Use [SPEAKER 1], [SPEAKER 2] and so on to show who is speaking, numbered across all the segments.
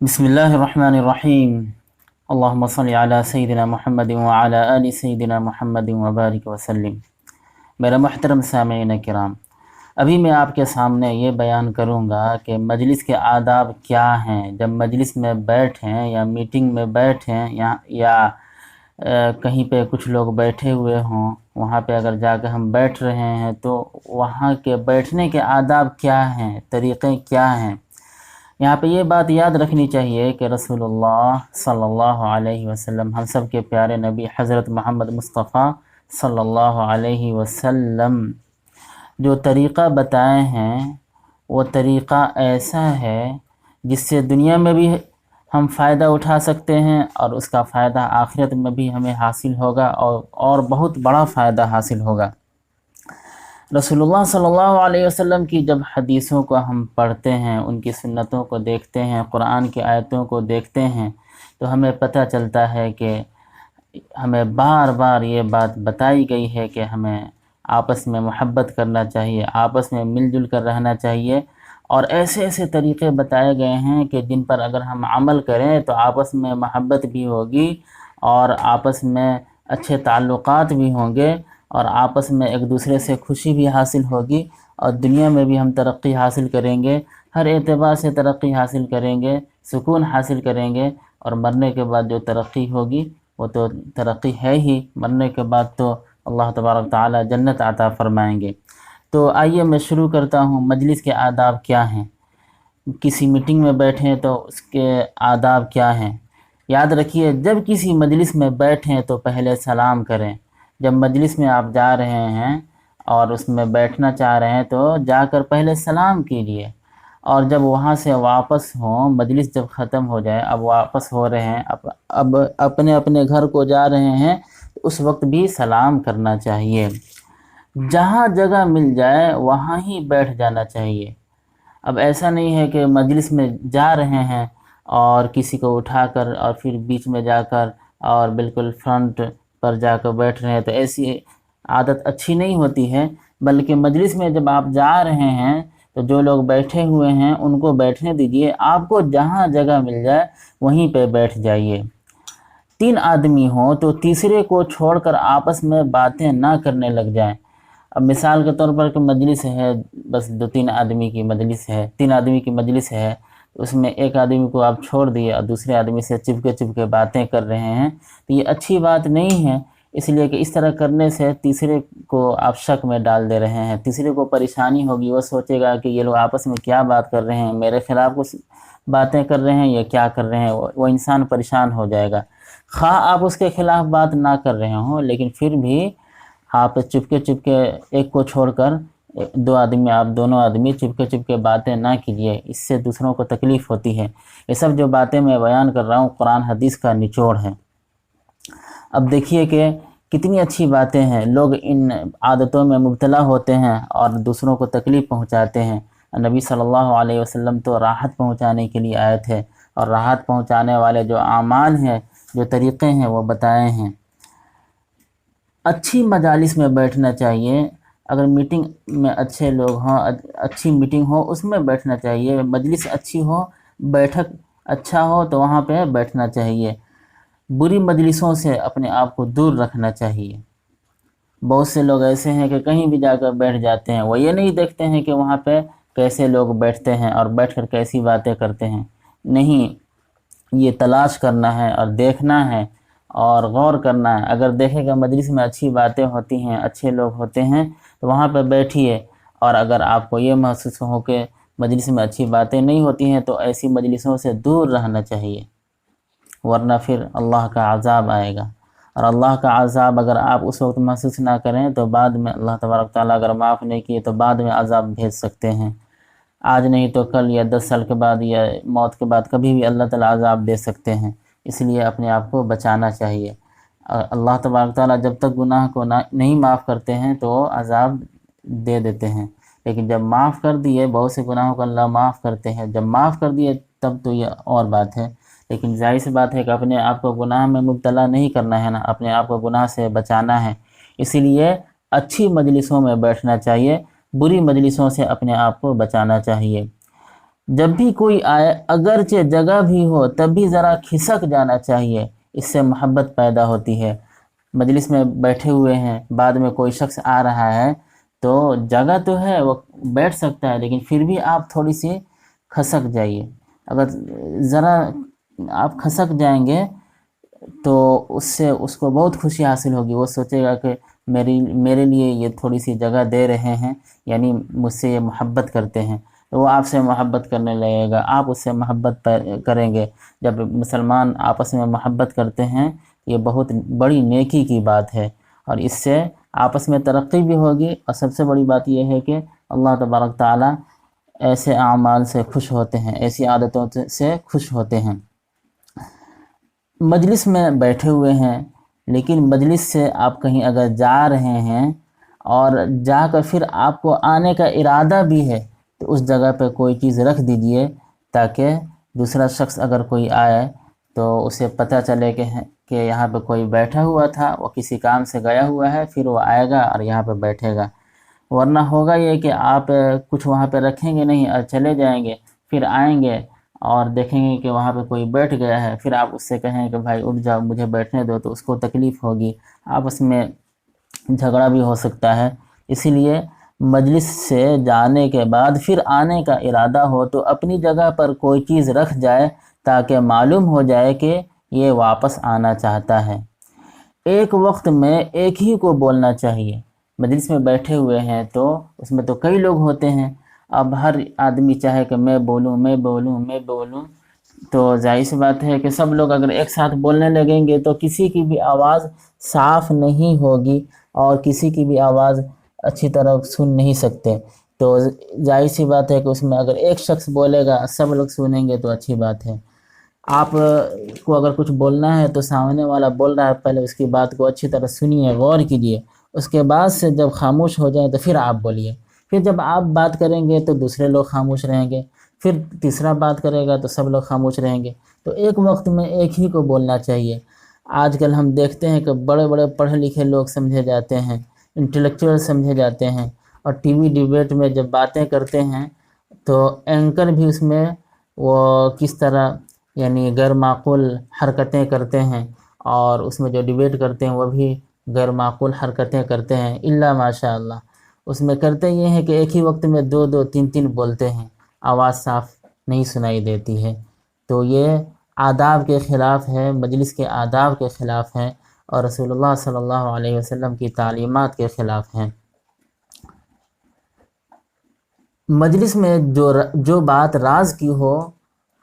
[SPEAKER 1] بسم اللہ الرحمن الرحیم۔ اللہم صلی علی سیدنا محمد وعلی آل سیدنا محمد وبارک وسلم۔ میرا محترم سامعین کرام، ابھی میں آپ کے سامنے یہ بیان کروں گا کہ مجلس کے آداب کیا ہیں۔ جب مجلس میں بیٹھیں یا میٹنگ میں بیٹھیں یا کہیں پہ کچھ لوگ بیٹھے ہوئے ہوں، وہاں پہ اگر جا کے ہم بیٹھ رہے ہیں تو وہاں کے بیٹھنے کے آداب کیا ہیں، طریقے کیا ہیں۔ یہاں پہ یہ بات یاد رکھنی چاہیے کہ رسول اللہ صلی اللہ علیہ وسلم، ہم سب کے پیارے نبی حضرت محمد مصطفیٰ صلی اللہ علیہ وسلم جو طریقہ بتائے ہیں، وہ طریقہ ایسا ہے جس سے دنیا میں بھی ہم فائدہ اٹھا سکتے ہیں اور اس کا فائدہ آخرت میں بھی ہمیں حاصل ہوگا اور بہت بڑا فائدہ حاصل ہوگا۔ رسول اللہ صلی اللہ علیہ وسلم کی جب حدیثوں کو ہم پڑھتے ہیں، ان کی سنتوں کو دیکھتے ہیں، قرآن کی آیتوں کو دیکھتے ہیں، تو ہمیں پتہ چلتا ہے کہ ہمیں بار بار یہ بات بتائی گئی ہے کہ ہمیں آپس میں محبت کرنا چاہیے، آپس میں مل جل کر رہنا چاہیے، اور ایسے ایسے طریقے بتائے گئے ہیں کہ جن پر اگر ہم عمل کریں تو آپس میں محبت بھی ہوگی اور آپس میں اچھے تعلقات بھی ہوں گے اور آپس میں ایک دوسرے سے خوشی بھی حاصل ہوگی، اور دنیا میں بھی ہم ترقی حاصل کریں گے، ہر اعتبار سے ترقی حاصل کریں گے، سکون حاصل کریں گے، اور مرنے کے بعد جو ترقی ہوگی وہ تو ترقی ہے ہی، مرنے کے بعد تو اللہ تبارک تعالی جنت عطا فرمائیں گے۔ تو آئیے میں شروع کرتا ہوں، مجلس کے آداب کیا ہیں۔ کسی میٹنگ میں بیٹھیں تو اس کے آداب کیا ہیں۔ یاد رکھیے، جب کسی مجلس میں بیٹھیں تو پہلے سلام کریں۔ جب مجلس میں آپ جا رہے ہیں اور اس میں بیٹھنا چاہ رہے ہیں تو جا کر پہلے سلام کیجیے، اور جب وہاں سے واپس ہوں، مجلس جب ختم ہو جائے، اب واپس ہو رہے ہیں، اب اپنے اپنے گھر کو جا رہے ہیں، اس وقت بھی سلام کرنا چاہیے۔ جہاں جگہ مل جائے وہاں ہی بیٹھ جانا چاہیے۔ اب ایسا نہیں ہے کہ مجلس میں جا رہے ہیں اور کسی کو اٹھا کر اور پھر بیچ میں جا کر اور بالکل فرنٹ پر جا کر بیٹھ رہے ہیں، تو ایسی عادت اچھی نہیں ہوتی ہے، بلکہ مجلس میں جب آپ جا رہے ہیں تو جو لوگ بیٹھے ہوئے ہیں ان کو بیٹھنے دیجیے، آپ کو جہاں جگہ مل جائے وہیں پہ بیٹھ جائیے۔ 3 آدمی ہوں تو تیسرے کو چھوڑ کر آپس میں باتیں نہ کرنے لگ جائیں۔ اب مثال کے طور پر کہ مجلس ہے، بس 2-3 آدمی کی مجلس ہے، 3 آدمی کی مجلس ہے، اس میں ایک آدمی کو آپ چھوڑ دیے اور دوسرے آدمی سے چپکے باتیں کر رہے ہیں، تو یہ اچھی بات نہیں ہے، اس لیے کہ اس طرح کرنے سے تیسرے کو آپ شک میں ڈال دے رہے ہیں، تیسرے کو پریشانی ہوگی، وہ سوچے گا کہ یہ لوگ آپس میں کیا بات کر رہے ہیں، میرے خلاف کچھ باتیں کر رہے ہیں یا کیا کر رہے ہیں، وہ انسان پریشان ہو جائے گا۔ خواہ آپ اس کے خلاف بات نہ کر رہے ہوں، لیکن پھر بھی آپ چپکے ایک کو چھوڑ کر آپ دونوں آدمی چپکے باتیں نہ کیجیے، اس سے دوسروں کو تکلیف ہوتی ہے۔ یہ سب جو باتیں میں بیان کر رہا ہوں قرآن حدیث کا نچوڑ ہے۔ اب دیکھیے کہ کتنی اچھی باتیں ہیں، لوگ ان عادتوں میں مبتلا ہوتے ہیں اور دوسروں کو تکلیف پہنچاتے ہیں۔ نبی صلی اللہ علیہ وسلم تو راحت پہنچانے کے لیے آئے تھے، اور راحت پہنچانے والے جو اعمال ہیں، جو طریقے ہیں، وہ بتائے ہیں۔ اچھی مجالس میں بیٹھنا چاہیے، اگر میٹنگ میں اچھے لوگ ہوں، اچھی میٹنگ ہو، اس میں بیٹھنا چاہیے، مجلس اچھی ہو، بیٹھک اچھا ہو تو وہاں پہ بیٹھنا چاہیے۔ بری مجلسوں سے اپنے آپ کو دور رکھنا چاہیے۔ بہت سے لوگ ایسے ہیں کہ کہیں بھی جا کر بیٹھ جاتے ہیں، وہ یہ نہیں دیکھتے ہیں کہ وہاں پہ کیسے لوگ بیٹھتے ہیں اور بیٹھ کر کیسی باتیں کرتے ہیں۔ نہیں، یہ تلاش کرنا ہے اور دیکھنا ہے اور غور کرنا ہے۔ اگر دیکھے کہ مجلس میں اچھی باتیں ہوتی ہیں، اچھے لوگ ہوتے ہیں، تو وہاں پہ بیٹھیے، اور اگر آپ کو یہ محسوس ہو کہ مجلس میں اچھی باتیں نہیں ہوتی ہیں تو ایسی مجلسوں سے دور رہنا چاہیے، ورنہ پھر اللہ کا عذاب آئے گا، اور اللہ کا عذاب اگر آپ اس وقت محسوس نہ کریں تو بعد میں اللہ تبارک تعالیٰ اگر معاف نہیں کیے تو بعد میں عذاب بھیج سکتے ہیں، آج نہیں تو کل یا 10 سال کے بعد یا موت کے بعد کبھی بھی اللہ تعالیٰ عذاب دے سکتے ہیں۔ اس لیے اپنے آپ کو بچانا چاہیے۔ اللہ تبارک تعالیٰ جب تک گناہ کو نہیں معاف کرتے ہیں تو عذاب دے دیتے ہیں، لیکن جب معاف کر دیے، بہت سے گناہوں کو اللہ معاف کرتے ہیں، جب معاف کر دیے تب تو یہ اور بات ہے، لیکن ظاہر سی بات ہے کہ اپنے آپ کو گناہ میں مبتلا نہیں کرنا ہے نا، اپنے آپ کو گناہ سے بچانا ہے۔ اسی لیے اچھی مجلسوں میں بیٹھنا چاہیے، بری مجلسوں سے اپنے آپ کو بچانا چاہیے۔ جب بھی کوئی آئے اگرچہ جگہ بھی ہو تب بھی ذرا کھسک جانا چاہیے، اس سے محبت پیدا ہوتی ہے۔ مجلس میں بیٹھے ہوئے ہیں، بعد میں کوئی شخص آ رہا ہے تو جگہ تو ہے، وہ بیٹھ سکتا ہے، لیکن پھر بھی آپ تھوڑی سی کھسک جائیے۔ اگر ذرا آپ کھسک جائیں گے تو اس سے اس کو بہت خوشی حاصل ہوگی، وہ سوچے گا کہ میرے لیے یہ تھوڑی سی جگہ دے رہے ہیں، یعنی مجھ سے یہ محبت کرتے ہیں، تو وہ آپ سے محبت کرنے لگے گا، آپ اس سے محبت کریں گے۔ جب مسلمان آپس میں محبت کرتے ہیں یہ بہت بڑی نیکی کی بات ہے، اور اس سے آپس میں ترقی بھی ہوگی، اور سب سے بڑی بات یہ ہے کہ اللہ تبارک تعالیٰ ایسے اعمال سے خوش ہوتے ہیں، ایسی عادتوں سے خوش ہوتے ہیں۔ مجلس میں بیٹھے ہوئے ہیں، لیکن مجلس سے آپ کہیں اگر جا رہے ہیں اور جا کر پھر آپ کو آنے کا ارادہ بھی ہے تو اس جگہ پہ کوئی چیز رکھ دیجئے، تاکہ دوسرا شخص اگر کوئی آئے تو اسے پتہ چلے کہ یہاں پہ کوئی بیٹھا ہوا تھا، وہ کسی کام سے گیا ہوا ہے، پھر وہ آئے گا اور یہاں پہ بیٹھے گا۔ ورنہ ہوگا یہ کہ آپ کچھ وہاں پہ رکھیں گے نہیں اور چلے جائیں گے، پھر آئیں گے اور دیکھیں گے کہ وہاں پہ کوئی بیٹھ گیا ہے، پھر آپ اس سے کہیں کہ بھائی اٹھ جاؤ مجھے بیٹھنے دو، تو اس کو تکلیف ہوگی، آپس میں جھگڑا بھی ہو سکتا ہے۔ اسی لیے مجلس سے جانے کے بعد پھر آنے کا ارادہ ہو تو اپنی جگہ پر کوئی چیز رکھ جائے، تاکہ معلوم ہو جائے کہ یہ واپس آنا چاہتا ہے۔ ایک وقت میں ایک ہی کو بولنا چاہیے۔ مجلس میں بیٹھے ہوئے ہیں تو اس میں تو کئی لوگ ہوتے ہیں، اب ہر آدمی چاہے کہ میں بولوں میں بولوں میں بولوں، تو ظاہر سی بات ہے کہ سب لوگ اگر ایک ساتھ بولنے لگیں گے تو کسی کی بھی آواز صاف نہیں ہوگی، اور کسی کی بھی آواز اچھی طرح سن نہیں سکتے۔ تو ظاہر سی بات ہے کہ اس میں اگر ایک شخص بولے گا سب لوگ سنیں گے تو اچھی بات ہے۔ آپ کو اگر کچھ بولنا ہے تو سامنے والا بول رہا ہے، پہلے اس کی بات کو اچھی طرح سنیے، غور کیجیے، اس کے بعد سے جب خاموش ہو جائیں تو پھر آپ بولیے۔ پھر جب آپ بات کریں گے تو دوسرے لوگ خاموش رہیں گے، پھر تیسرا بات کرے گا تو سب لوگ خاموش رہیں گے۔ تو ایک وقت میں ایک ہی کو بولنا چاہیے۔ آج کل ہم دیکھتے ہیں کہ بڑے بڑے پڑھے لکھے لوگ سمجھے جاتے ہیں، انٹلیکچوئل سمجھے جاتے ہیں، اور ٹی وی ڈیبیٹ میں جب باتیں کرتے ہیں تو اینکر بھی اس میں وہ کس طرح یعنی غیر معقول حرکتیں کرتے ہیں، اور اس میں جو ڈیبیٹ کرتے ہیں وہ بھی غیر معقول حرکتیں کرتے ہیں، الا ماشاء اللہ۔ اس میں کرتے یہ ہیں کہ ایک ہی وقت میں دو دو تین تین بولتے ہیں، آواز صاف نہیں سنائی دیتی ہے۔ تو یہ آداب کے خلاف ہے، مجلس کے آداب کے خلاف ہیں، اور رسول اللہ صلی اللہ علیہ وسلم کی تعلیمات کے خلاف ہیں۔ مجلس میں جو بات راز کی ہو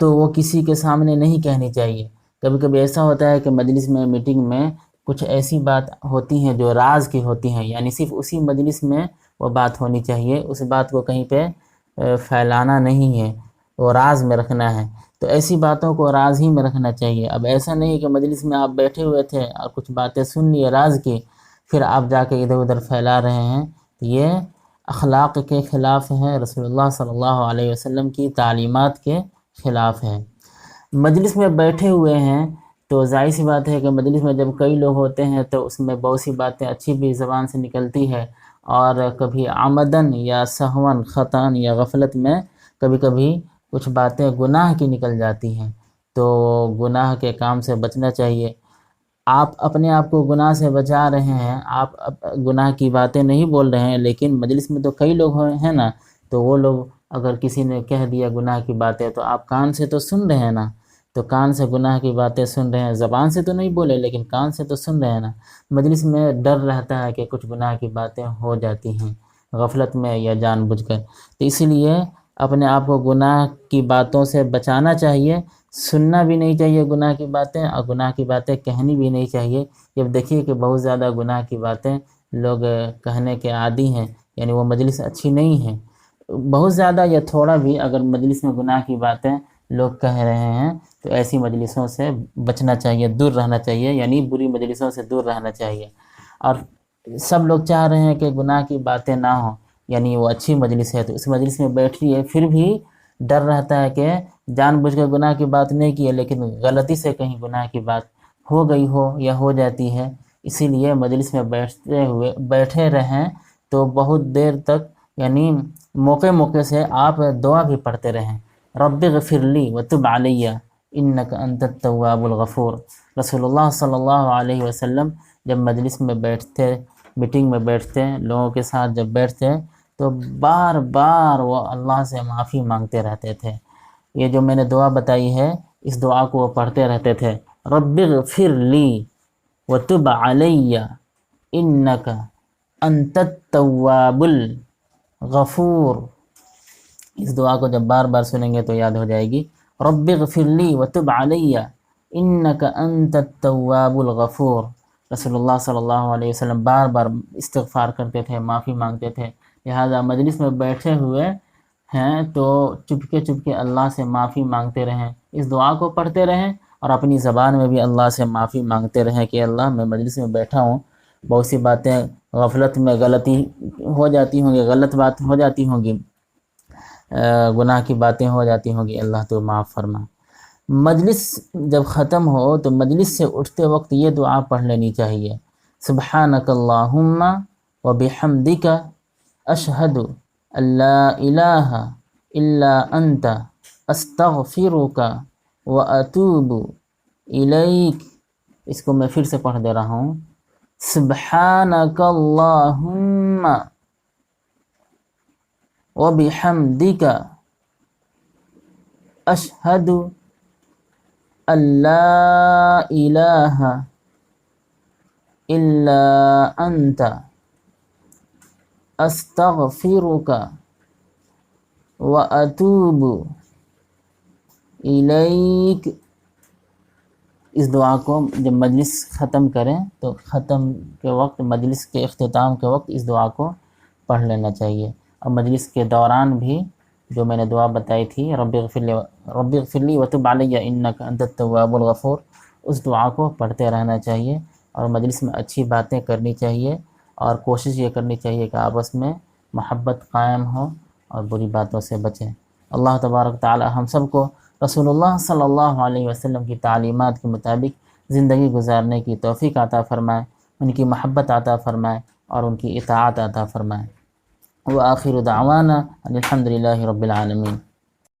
[SPEAKER 1] تو وہ کسی کے سامنے نہیں کہنی چاہیے۔ کبھی کبھی ایسا ہوتا ہے کہ مجلس میں میٹنگ میں کچھ ایسی بات ہوتی ہیں جو راز کی ہوتی ہیں، یعنی صرف اسی مجلس میں وہ بات ہونی چاہیے، اس بات کو کہیں پہ پھیلانا نہیں ہے، وہ راز میں رکھنا ہے۔ تو ایسی باتوں کو راز ہی میں رکھنا چاہیے۔ اب ایسا نہیں کہ مجلس میں آپ بیٹھے ہوئے تھے اور کچھ باتیں سن لیے راز کی، پھر آپ جا کے ادھر ادھر پھیلا رہے ہیں، یہ اخلاق کے خلاف ہے، رسول اللہ صلی اللہ علیہ وسلم کی تعلیمات کے خلاف ہے۔ مجلس میں بیٹھے ہوئے ہیں تو ظاہر سی بات ہے کہ مجلس میں جب کئی لوگ ہوتے ہیں تو اس میں بہت سی باتیں اچھی بھی زبان سے نکلتی ہے، اور کبھی عمدن یا سہون خطاً یا غفلت میں کبھی کبھی کچھ باتیں گناہ کی نکل جاتی ہیں، تو گناہ کے کام سے بچنا چاہیے۔ آپ اپنے آپ کو گناہ سے بچا رہے ہیں، آپ گناہ کی باتیں نہیں بول رہے ہیں، لیکن مجلس میں تو کئی لوگ ہیں نا، تو وہ لوگ اگر کسی نے کہہ دیا گناہ کی باتیں تو آپ کان سے تو سن رہے ہیں نا، تو کان سے گناہ کی باتیں سن رہے ہیں، زبان سے تو نہیں بولے لیکن کان سے تو سن رہے ہیں نا۔ مجلس میں ڈر رہتا ہے کہ کچھ گناہ کی باتیں ہو جاتی ہیں غفلت میں یا جان بوجھ کر، تو اسی لیے اپنے آپ کو گناہ کی باتوں سے بچانا چاہیے، سننا بھی نہیں چاہیے گناہ کی باتیں، اور گناہ کی باتیں کہنی بھی نہیں چاہیے۔ جب دیکھیے کہ بہت زیادہ گناہ کی باتیں لوگ کہنے کے عادی ہیں، یعنی وہ مجلس اچھی نہیں ہے۔ بہت زیادہ یا تھوڑا بھی اگر مجلس میں گناہ کی باتیں لوگ کہہ رہے ہیں تو ایسی مجلسوں سے بچنا چاہیے، دور رہنا چاہیے، یعنی بری مجلسوں سے دور رہنا چاہیے۔ اور سب لوگ چاہ رہے ہیں کہ گناہ کی باتیں نہ ہوں، یعنی وہ اچھی مجلس ہے تو اس مجلس میں بیٹھیے، پھر بھی ڈر رہتا ہے کہ جان بوجھ کے گناہ کی بات نہیں کی ہے لیکن غلطی سے کہیں گناہ کی بات ہو گئی ہو یا ہو جاتی ہے، اسی لیے مجلس میں بیٹھے رہیں تو بہت دیر تک، یعنی موقع موقع سے آپ دعا بھی پڑھتے رہیں، رب اغفر لی وتب علی انک انت التواب الغفور۔ رسول اللہ صلی اللہ علیہ وسلم جب مجلس میں بیٹھتے، میٹنگ میں بیٹھتے، لوگوں کے ساتھ جب بیٹھتے تو بار بار وہ اللہ سے معافی مانگتے رہتے تھے۔ یہ جو میں نے دعا بتائی ہے، اس دعا کو وہ پڑھتے رہتے تھے، رب اغفر لی وتب علی انک انت التواب الغفور۔ اس دعا کو جب بار بار سنیں گے تو یاد ہو جائے گی، رب اغفر لی وتب علی انک انت التواب الغفور۔ رسول اللہ صلی اللہ علیہ وسلم بار بار استغفار کرتے تھے، معافی مانگتے تھے، لہذا مجلس میں بیٹھے ہوئے ہیں تو چپکے چپکے اللہ سے معافی مانگتے رہیں، اس دعا کو پڑھتے رہیں اور اپنی زبان میں بھی اللہ سے معافی مانگتے رہیں کہ اللہ میں مجلس میں بیٹھا ہوں، بہت سی باتیں غفلت میں غلطی ہو جاتی ہوں گی، غلط بات ہو جاتی ہوں گی، گناہ کی باتیں ہو جاتی ہوں گی، اللہ تو معاف فرما۔ مجلس جب ختم ہو تو مجلس سے اٹھتے وقت یہ دعا پڑھ لینی چاہیے، سبحانک اللہم وبحمدک اشہد ان لا الہ الا انت استغفرک واتوب الیک۔ اس کو میں پھر سے پڑھ دے رہا ہوں، سبحانک اللہم وبحمدک اشہد ان لا الہ الا انت استغفرک واتوب الیک۔ اس دعا کو جب مجلس ختم کریں تو ختم کے وقت، مجلس کے اختتام کے وقت اس دعا کو پڑھ لینا چاہیے، اور مجلس کے دوران بھی جو میں نے دعا بتائی تھی، رب اغفر لی وتب علی انک انت التواب الغفور، اس دعا کو پڑھتے رہنا چاہیے، اور مجلس میں اچھی باتیں کرنی چاہیے، اور کوشش یہ کرنی چاہیے کہ آپس میں محبت قائم ہو اور بری باتوں سے بچیں۔ اللہ تبارک تعالی ہم سب کو رسول اللہ صلی اللہ علیہ وسلم کی تعلیمات کے مطابق زندگی گزارنے کی توفیق عطا فرمائے، ان کی محبت عطا فرمائے اور ان کی اطاعت عطا فرمائے۔ وآخر دعوانا ان الحمد للہ رب العالمین۔